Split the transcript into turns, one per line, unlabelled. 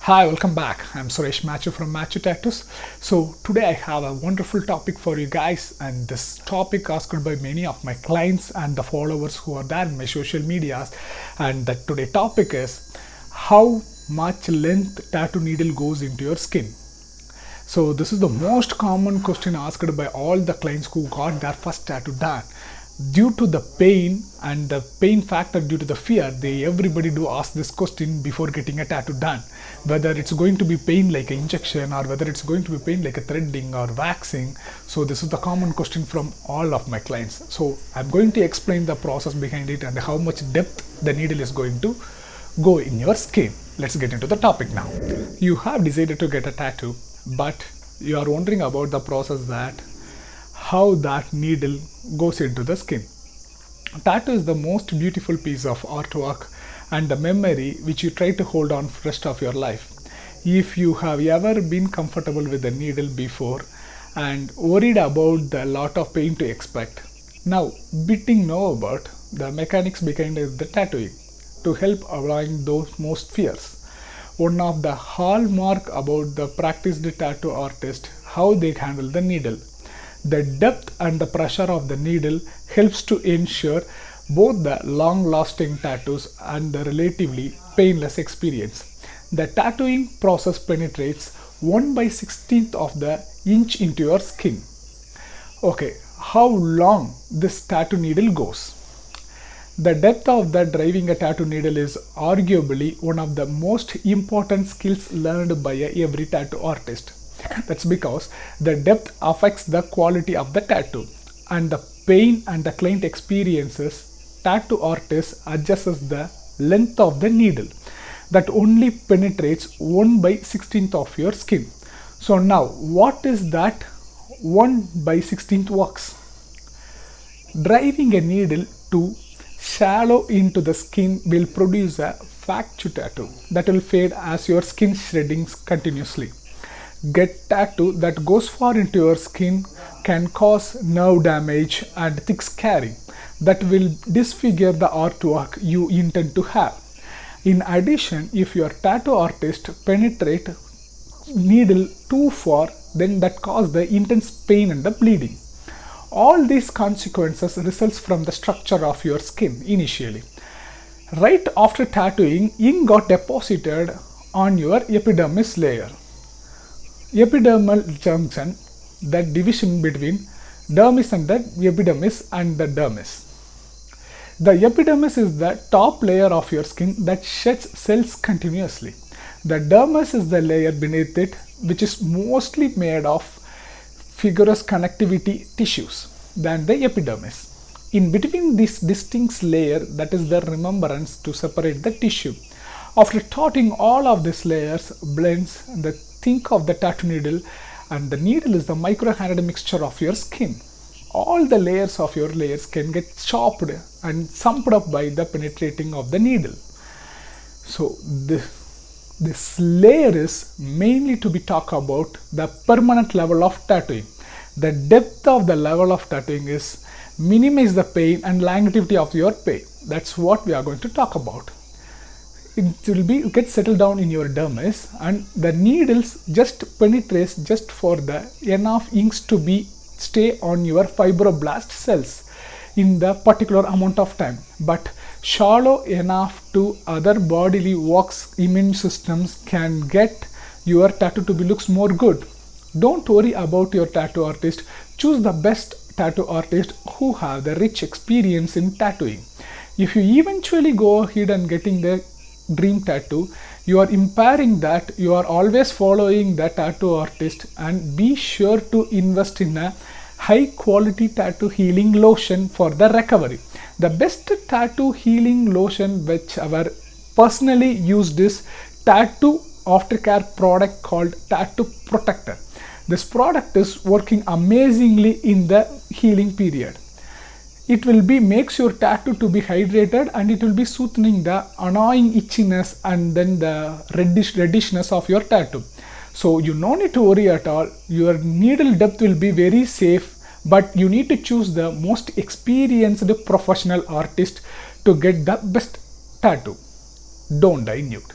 Hi, welcome back. I'm Suresh Machu from Machu Tattoos. So today I have a wonderful topic for you guys, and this topic asked by many of my clients and the followers who are there in my social medias. And that today topic is how much length tattoo needle goes into your skin. So this is the most common question asked by all the clients who got their first tattoo done. Due to the pain and the pain factor, due to the fear, they everybody do ask this question before getting a tattoo done. Whether it's going to be pain like an injection or whether it's going to be pain like a threading or waxing. So this is the common question from all of my clients. So I'm going to explain the process behind it and how much depth the needle is going to go in your skin. Let's get into the topic now. You have decided to get a tattoo, but you are wondering about the process, that how that needle goes into the skin. Tattoo is the most beautiful piece of artwork and the memory which you try to hold on for the rest of your life. If you have ever been comfortable with the needle before and worried about the lot of pain to expect, now being know about the mechanics behind the tattooing to help allaying those most fears. One of the hallmark about the practiced tattoo artist, how they handle the needle. The depth and the pressure of the needle helps to ensure both the long-lasting tattoos and the relatively painless experience. The tattooing process penetrates 1/16 of the inch into your skin. Okay, how long this tattoo needle goes? The depth of the driving a tattoo needle is arguably one of the most important skills learned by every tattoo artist. That's because the depth affects the quality of the tattoo and the pain and the client experiences. Tattoo artist adjusts the length of the needle that only penetrates 1/16 of your skin. So now what is that 1/16 works? Driving a needle too shallow into the skin will produce a Ft.Suresh tattoo that will fade as your skin shredding continuously. Get tattoo that goes far into your skin can cause nerve damage and thick scarring that will disfigure the artwork you intend to have. In addition, if your tattoo artist penetrate needle too far, then that cause the intense pain and the bleeding. All these consequences results from the structure of your skin initially. Right after tattooing, ink got deposited on your epidermis layer. Epidermal junction, that division between dermis and the epidermis and the dermis. The epidermis is the top layer of your skin that sheds cells continuously. The dermis is the layer beneath it, which is mostly made of fibrous connectivity tissues than the epidermis. In between this distinct layer, that is the remembrance to separate the tissue. After tattooing, all of these layers blends the think of the tattoo needle, and the needle is the micro-handed mixture of your skin. All the layers of your layers can get chopped and sumped up by the penetrating of the needle. So this layer is mainly to be talked about the permanent level of tattooing. The depth of the level of tattooing is minimize the pain and longevity of your pain. That's what we are going to talk about. It will be get settled down in your dermis, and the needles just penetrates just for the enough inks to be stay on your fibroblast cells in the particular amount of time, but shallow enough to other bodily works. Immune systems can get your tattoo to be looks more good. Don't worry about your tattoo artist. Choose the best tattoo artist who have the rich experience in tattooing. If you eventually go ahead and getting the dream tattoo, you are impairing that. You are always following the tattoo artist, and be sure to invest in a high quality tattoo healing lotion for the recovery. The best tattoo healing lotion which our personally used is tattoo aftercare product called Tattoo Protector. This product is working amazingly in the healing period. It will be makes your tattoo to be hydrated, and it will be soothing the annoying itchiness and then the reddishness of your tattoo. So you no need to worry at all. Your needle depth will be very safe, but you need to choose the most experienced professional artist to get the best tattoo. Don't die nude.